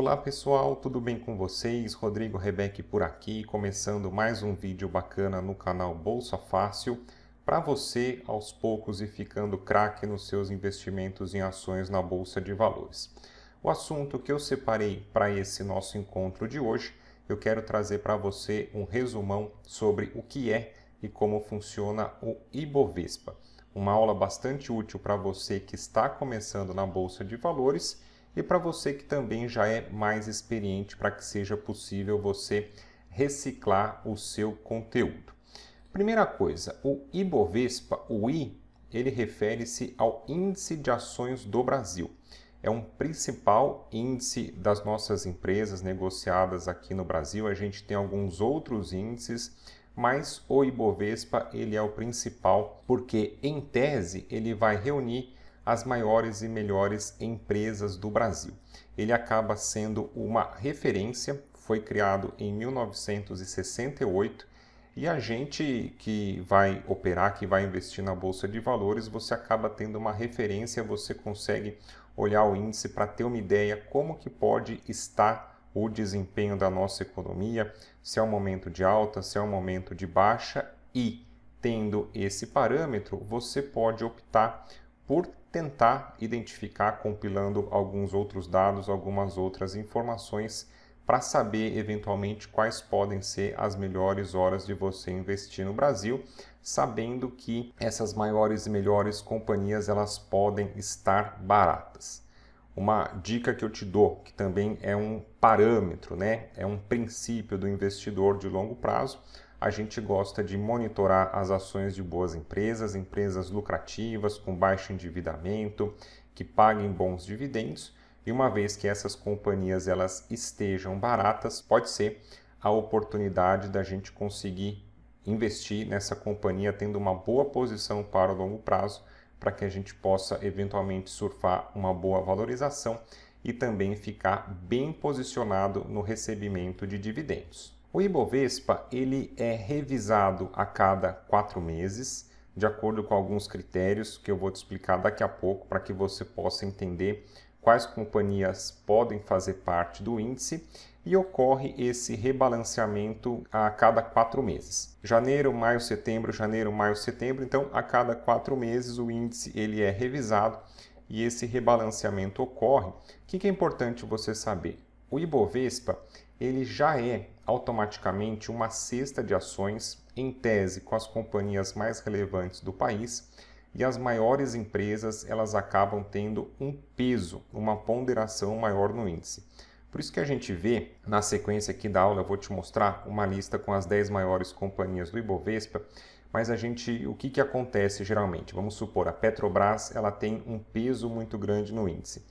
Olá pessoal, tudo bem com vocês? Rodrigo Rebeck por aqui, começando mais um vídeo bacana no canal Bolsa Fácil, para você aos poucos ir ficando craque nos seus investimentos em ações na Bolsa de Valores. O assunto que eu separei para esse nosso encontro de hoje, eu quero trazer para você um resumão sobre o que é e como funciona o Ibovespa. Uma aula bastante útil para você que está começando na Bolsa de Valores e para você que também já é mais experiente, para que seja possível você reciclar o seu conteúdo. Primeira coisa, o Ibovespa, o I, ele refere-se ao Índice de Ações do Brasil. É um principal índice das nossas empresas negociadas aqui no Brasil. A gente tem alguns outros índices, mas o Ibovespa ele é o principal porque, em tese, ele vai reunir as maiores e melhores empresas do Brasil. Ele acaba sendo uma referência, foi criado em 1968 e a gente que vai operar, que vai investir na Bolsa de Valores, você acaba tendo uma referência, você consegue olhar o índice para ter uma ideia como que pode estar o desempenho da nossa economia, se é um momento de alta, se é um momento de baixa, e tendo esse parâmetro, você pode optar por tentar identificar, compilando alguns outros dados, algumas outras informações, para saber eventualmente quais podem ser as melhores horas de você investir no Brasil, sabendo que essas maiores e melhores companhias elas podem estar baratas. Uma dica que eu te dou, que também é um parâmetro, né? É um princípio do investidor de longo prazo. A gente gosta de monitorar as ações de boas empresas, empresas lucrativas, com baixo endividamento, que paguem bons dividendos. E uma vez que essas companhias elas estejam baratas, pode ser a oportunidade da gente conseguir investir nessa companhia tendo uma boa posição para o longo prazo, para que a gente possa eventualmente surfar uma boa valorização e também ficar bem posicionado no recebimento de dividendos. O Ibovespa ele é revisado a cada 4 meses, de acordo com alguns critérios que eu vou te explicar daqui a pouco, para que você possa entender quais companhias podem fazer parte do índice, e ocorre esse rebalanceamento a cada 4 meses. Janeiro, maio, setembro, então a cada 4 meses o índice ele é revisado e esse rebalanceamento ocorre. O que é importante você saber? O Ibovespa ele já é automaticamente uma cesta de ações, em tese, com as companhias mais relevantes do país, e as maiores empresas elas acabam tendo um peso, uma ponderação maior no índice. Por isso que a gente vê, na sequência aqui da aula, eu vou te mostrar uma lista com as 10 maiores companhias do Ibovespa, mas o que acontece geralmente? Vamos supor, a Petrobras ela tem um peso muito grande no índice.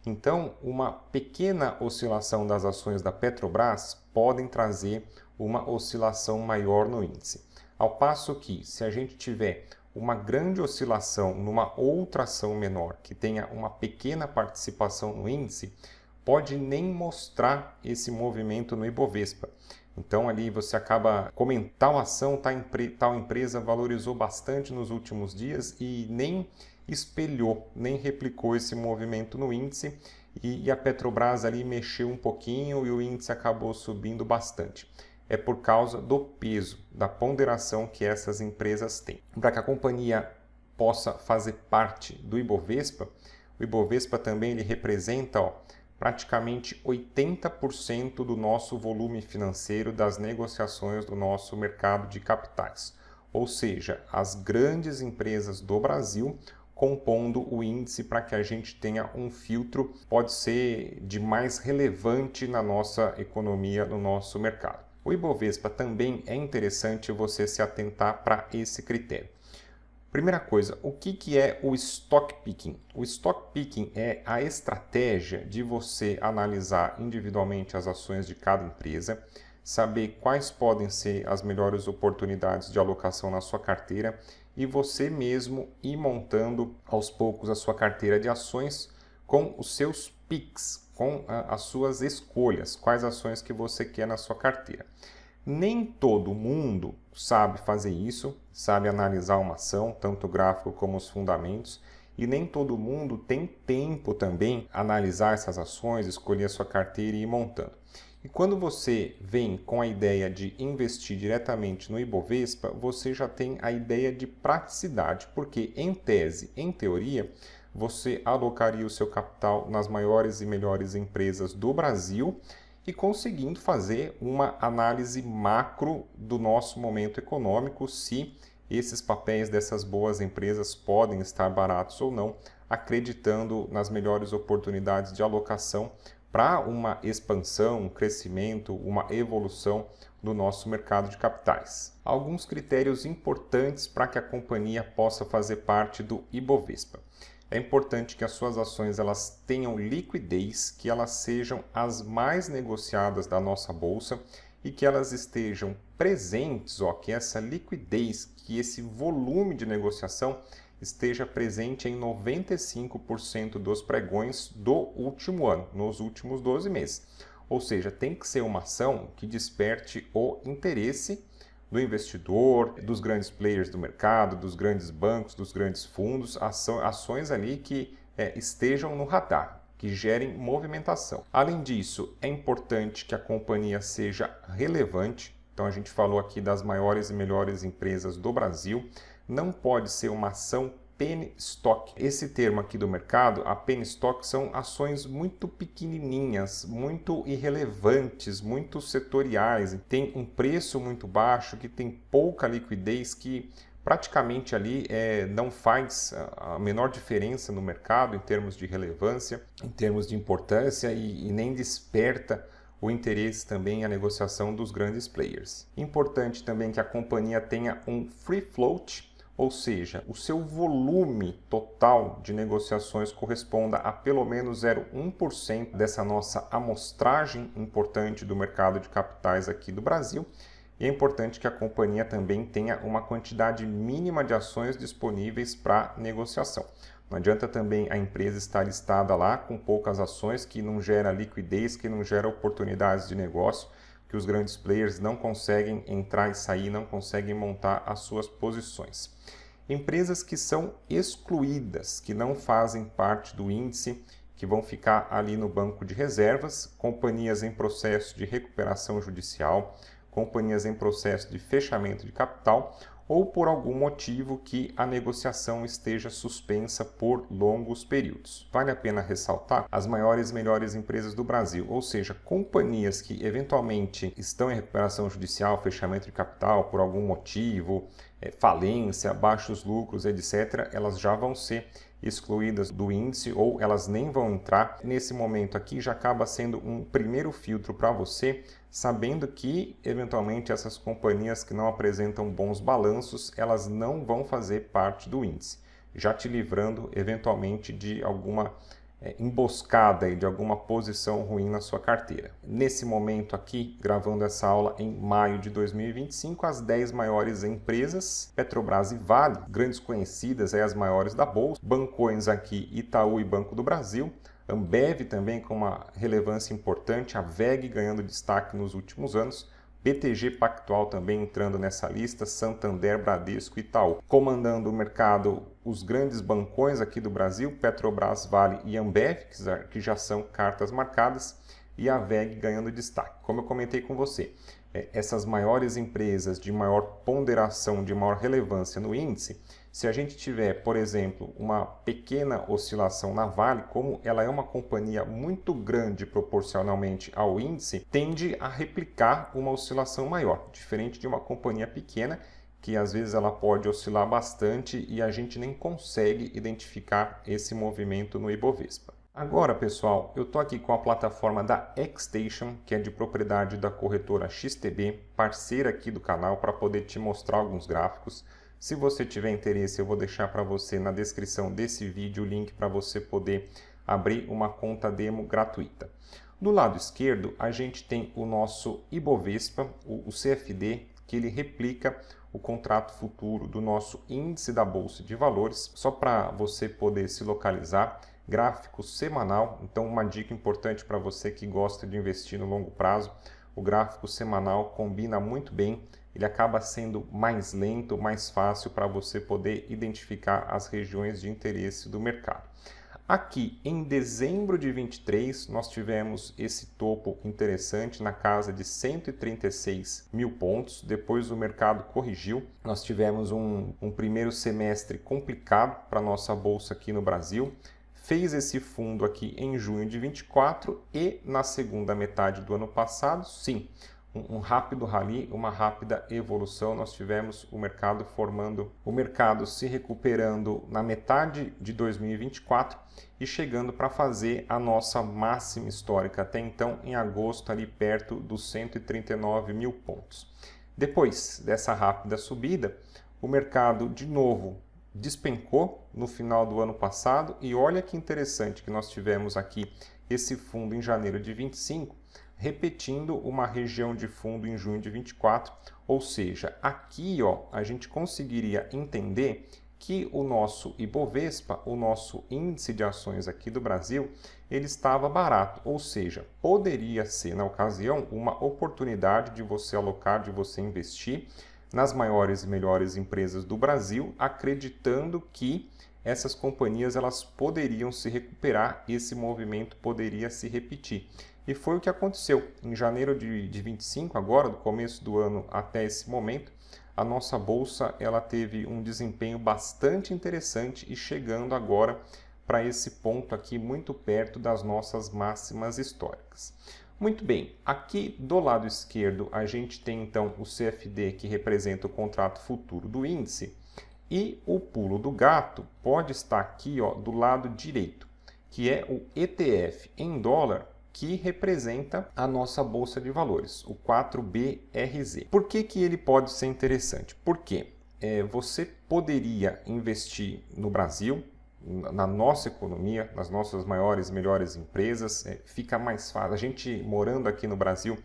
Então, uma pequena oscilação das ações da Petrobras podem trazer uma oscilação maior no índice. Ao passo que, se a gente tiver uma grande oscilação numa outra ação menor, que tenha uma pequena participação no índice, pode nem mostrar esse movimento no Ibovespa. Então, ali você acaba comentando, tal ação, tal empresa valorizou bastante nos últimos dias e nem espelhou, nem replicou esse movimento no índice, e a Petrobras ali mexeu um pouquinho e o índice acabou subindo bastante. É por causa do peso, da ponderação que essas empresas têm. Para que a companhia possa fazer parte do Ibovespa, o Ibovespa também ele representa praticamente 80% do nosso volume financeiro das negociações do nosso mercado de capitais. Ou seja, as grandes empresas do Brasil compondo o índice para que a gente tenha um filtro, pode ser de mais relevante na nossa economia, no nosso mercado. O Ibovespa também é interessante você se atentar para esse critério. Primeira coisa, o que é o stock picking? O stock picking é a estratégia de você analisar individualmente as ações de cada empresa, saber quais podem ser as melhores oportunidades de alocação na sua carteira e você mesmo ir montando aos poucos a sua carteira de ações com os seus picks, com as suas escolhas, quais ações que você quer na sua carteira. Nem todo mundo sabe fazer isso, sabe analisar uma ação, tanto o gráfico como os fundamentos, e nem todo mundo tem tempo também analisar essas ações, escolher a sua carteira e ir montando. E quando você vem com a ideia de investir diretamente no Ibovespa, você já tem a ideia de praticidade, porque em tese, em teoria, você alocaria o seu capital nas maiores e melhores empresas do Brasil e conseguindo fazer uma análise macro do nosso momento econômico, se esses papéis dessas boas empresas podem estar baratos ou não, acreditando nas melhores oportunidades de alocação para uma expansão, um crescimento, uma evolução do nosso mercado de capitais. Alguns critérios importantes para que a companhia possa fazer parte do Ibovespa. É importante que as suas ações elas tenham liquidez, que elas sejam as mais negociadas da nossa bolsa e que elas estejam presentes, que essa liquidez, que esse volume de negociação esteja presente em 95% dos pregões do último ano, nos últimos 12 meses. Ou seja, tem que ser uma ação que desperte o interesse do investidor, dos grandes players do mercado, dos grandes bancos, dos grandes fundos, ações ali que estejam no radar, que gerem movimentação. Além disso, é importante que a companhia seja relevante. Então a gente falou aqui das maiores e melhores empresas do Brasil. Não pode ser uma ação penny stock. Esse termo aqui do mercado, a penny stock, são ações muito pequenininhas, muito irrelevantes, muito setoriais. Tem um preço muito baixo, que tem pouca liquidez, que praticamente ali não faz a menor diferença no mercado em termos de relevância, em termos de importância e nem desperta o interesse também a negociação dos grandes players. Importante também que a companhia tenha um free float, ou seja, o seu volume total de negociações corresponda a pelo menos 0,1% dessa nossa amostragem importante do mercado de capitais aqui do Brasil. E é importante que a companhia também tenha uma quantidade mínima de ações disponíveis para negociação. Não adianta também a empresa estar listada lá com poucas ações, que não gera liquidez, que não gera oportunidades de negócio, que os grandes players não conseguem entrar e sair, não conseguem montar as suas posições. Empresas que são excluídas, que não fazem parte do índice, que vão ficar ali no banco de reservas, companhias em processo de recuperação judicial, companhias em processo de fechamento de capital, ou por algum motivo que a negociação esteja suspensa por longos períodos. Vale a pena ressaltar as maiores e melhores empresas do Brasil, ou seja, companhias que eventualmente estão em recuperação judicial, fechamento de capital por algum motivo, falência, baixos lucros, etc., elas já vão ser excluídas do índice ou elas nem vão entrar. Nesse momento aqui já acaba sendo um primeiro filtro para você, sabendo que eventualmente essas companhias que não apresentam bons balanços, elas não vão fazer parte do índice, já te livrando eventualmente de alguma emboscada e de alguma posição ruim na sua carteira. Nesse momento aqui, gravando essa aula em maio de 2025, as 10 maiores empresas, Petrobras e Vale, grandes conhecidas, as maiores da bolsa, bancões aqui, Itaú e Banco do Brasil, Ambev também com uma relevância importante, a WEG ganhando destaque nos últimos anos, BTG Pactual também entrando nessa lista, Santander, Bradesco e Itaú. Comandando o mercado, os grandes bancões aqui do Brasil, Petrobras, Vale e Ambev, que já são cartas marcadas, e a WEG ganhando destaque. Como eu comentei com você, essas maiores empresas de maior ponderação, de maior relevância no índice, se a gente tiver, por exemplo, uma pequena oscilação na Vale, como ela é uma companhia muito grande proporcionalmente ao índice, tende a replicar uma oscilação maior, diferente de uma companhia pequena, que às vezes ela pode oscilar bastante e a gente nem consegue identificar esse movimento no Ibovespa. Agora, pessoal, eu estou aqui com a plataforma da Xstation, que é de propriedade da corretora XTB, parceira aqui do canal, para poder te mostrar alguns gráficos. Se você tiver interesse, eu vou deixar para você na descrição desse vídeo o link para você poder abrir uma conta demo gratuita. Do lado esquerdo, a gente tem o nosso Ibovespa, o CFD, que ele replica o contrato futuro do nosso índice da Bolsa de Valores, só para você poder se localizar. Gráfico semanal, então uma dica importante para você que gosta de investir no longo prazo, o gráfico semanal combina muito bem ele acaba sendo mais lento, mais fácil para você poder identificar as regiões de interesse do mercado. Aqui em dezembro de 23, nós tivemos esse topo interessante na casa de 136 mil pontos. Depois o mercado corrigiu. Nós tivemos um primeiro semestre complicado para a nossa bolsa aqui no Brasil. Fez esse fundo aqui em junho de 24 e na segunda metade do ano passado, sim, um rápido rally, uma rápida evolução. Nós tivemos o mercado se recuperando na metade de 2024 e chegando para fazer a nossa máxima histórica até então em agosto, ali perto dos 139 mil pontos. Depois dessa rápida subida, o mercado de novo despencou no final do ano passado e olha que interessante que nós tivemos aqui esse fundo em janeiro de 25, repetindo uma região de fundo em junho de 24, ou seja, aqui ó, a gente conseguiria entender que o nosso Ibovespa, o nosso índice de ações aqui do Brasil, ele estava barato, ou seja, poderia ser na ocasião uma oportunidade de você alocar, de você investir nas maiores e melhores empresas do Brasil, acreditando que essas companhias elas poderiam se recuperar, esse movimento poderia se repetir. E foi o que aconteceu. Em janeiro de 25, agora, do começo do ano até esse momento, a nossa bolsa ela teve um desempenho bastante interessante e chegando agora para esse ponto aqui muito perto das nossas máximas históricas. Muito bem, aqui do lado esquerdo a gente tem então o CFD que representa o contrato futuro do índice e o pulo do gato pode estar aqui ó, do lado direito, que é o ETF em dólar que representa a nossa bolsa de valores, o 4BRZ. Por que ele pode ser interessante? Porque você poderia investir no Brasil, na nossa economia, nas nossas maiores e melhores empresas, fica mais fácil. A gente morando aqui no Brasil,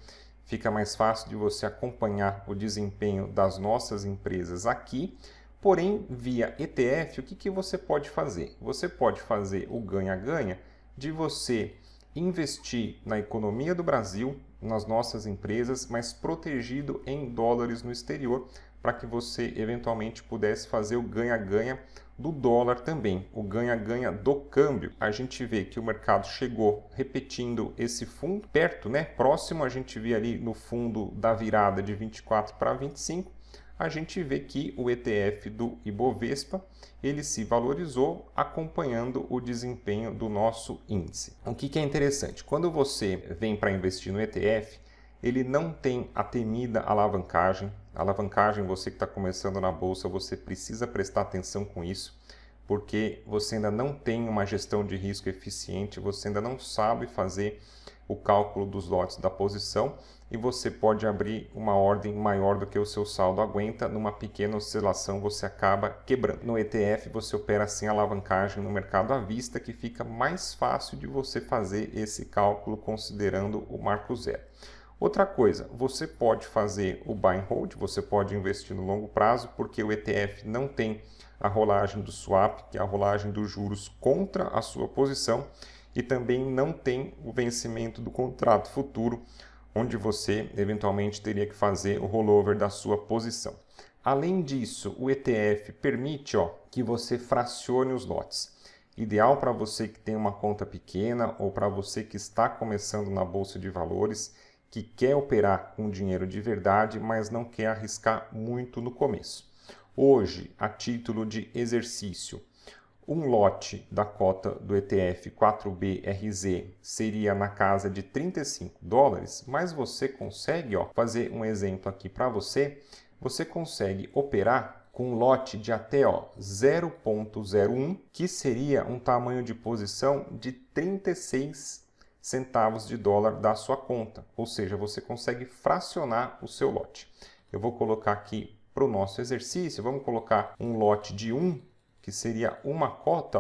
fica mais fácil de você acompanhar o desempenho das nossas empresas aqui. Porém, via ETF, o que você pode fazer? Você pode fazer o ganha-ganha de você investir na economia do Brasil, nas nossas empresas, mas protegido em dólares no exterior, para que você eventualmente pudesse fazer o ganha-ganha do dólar também, o ganha-ganha do câmbio. A gente vê que o mercado chegou repetindo esse fundo perto, né? Próximo, a gente vê ali no fundo da virada de 24 para 25, a gente vê que o ETF do Ibovespa ele se valorizou acompanhando o desempenho do nosso índice. O que é interessante? Quando você vem para investir no ETF, ele não tem a temida alavancagem. A alavancagem, você que está começando na bolsa, você precisa prestar atenção com isso, porque você ainda não tem uma gestão de risco eficiente, você ainda não sabe fazer o cálculo dos lotes da posição e você pode abrir uma ordem maior do que o seu saldo aguenta, numa pequena oscilação você acaba quebrando. No ETF você opera sem alavancagem no mercado à vista, que fica mais fácil de você fazer esse cálculo considerando o marco zero. Outra coisa, você pode fazer o buy and hold, você pode investir no longo prazo, porque o ETF não tem a rolagem do swap, que é a rolagem dos juros contra a sua posição, e também não tem o vencimento do contrato futuro, onde você eventualmente teria que fazer o rollover da sua posição. Além disso, o ETF permite que você fracione os lotes. Ideal para você que tem uma conta pequena ou para você que está começando na Bolsa de Valores, que quer operar com dinheiro de verdade, mas não quer arriscar muito no começo. Hoje, a título de exercício, um lote da cota do ETF 4BRZ seria na casa de 35 dólares, mas você consegue, fazer um exemplo aqui para você, você consegue operar com um lote de até 0,01, que seria um tamanho de posição de 36 centavos de dólar da sua conta, ou seja, você consegue fracionar o seu lote. Eu vou colocar aqui para o nosso exercício, vamos colocar um lote de 1, que seria uma cota,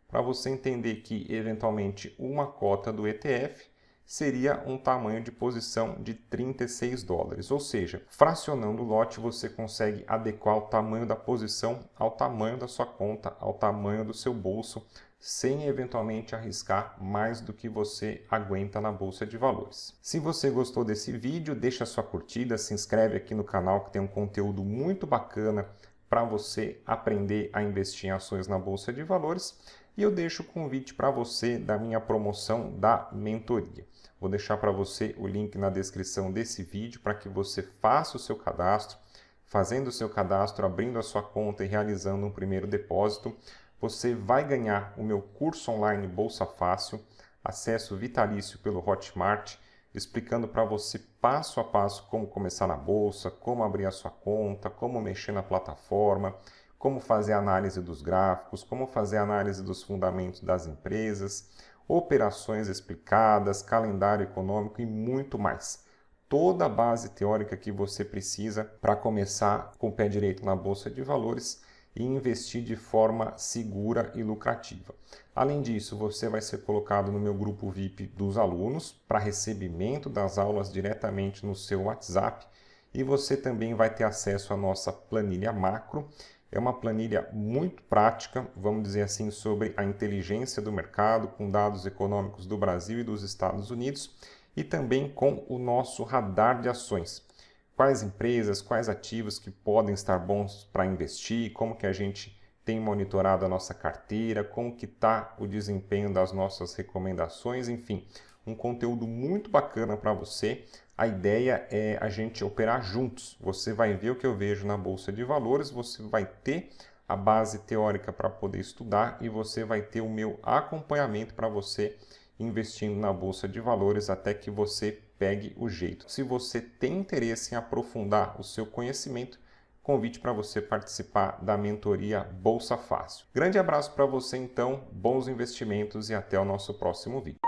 para você entender que eventualmente uma cota do ETF seria um tamanho de posição de 36 dólares, ou seja, fracionando o lote você consegue adequar o tamanho da posição ao tamanho da sua conta, ao tamanho do seu bolso, sem eventualmente arriscar mais do que você aguenta na Bolsa de Valores. Se você gostou desse vídeo, deixa sua curtida, se inscreve aqui no canal que tem um conteúdo muito bacana para você aprender a investir em ações na Bolsa de Valores. E eu deixo o convite para você da minha promoção da mentoria. Vou deixar para você o link na descrição desse vídeo para que você faça o seu cadastro. Fazendo o seu cadastro, abrindo a sua conta e realizando um primeiro depósito, você vai ganhar o meu curso online Bolsa Fácil, acesso vitalício pelo Hotmart, explicando para você passo a passo como começar na bolsa, como abrir a sua conta, como mexer na plataforma, como fazer análise dos gráficos, como fazer análise dos fundamentos das empresas, operações explicadas, calendário econômico e muito mais. Toda a base teórica que você precisa para começar com o pé direito na Bolsa de Valores e investir de forma segura e lucrativa. Além disso, você vai ser colocado no meu grupo VIP dos alunos para recebimento das aulas diretamente no seu WhatsApp e você também vai ter acesso à nossa planilha macro. É uma planilha muito prática, vamos dizer assim, sobre a inteligência do mercado, com dados econômicos do Brasil e dos Estados Unidos e também com o nosso radar de ações. Quais empresas, quais ativos que podem estar bons para investir, como que a gente tem monitorado a nossa carteira, como que está o desempenho das nossas recomendações, enfim, um conteúdo muito bacana para você. A ideia é a gente operar juntos. Você vai ver o que eu vejo na Bolsa de Valores, você vai ter a base teórica para poder estudar e você vai ter o meu acompanhamento para você investindo na Bolsa de Valores até que você pegue o jeito. Se você tem interesse em aprofundar o seu conhecimento, convite para você participar da mentoria Bolsa Fácil. Grande abraço para você então, bons investimentos e até o nosso próximo vídeo.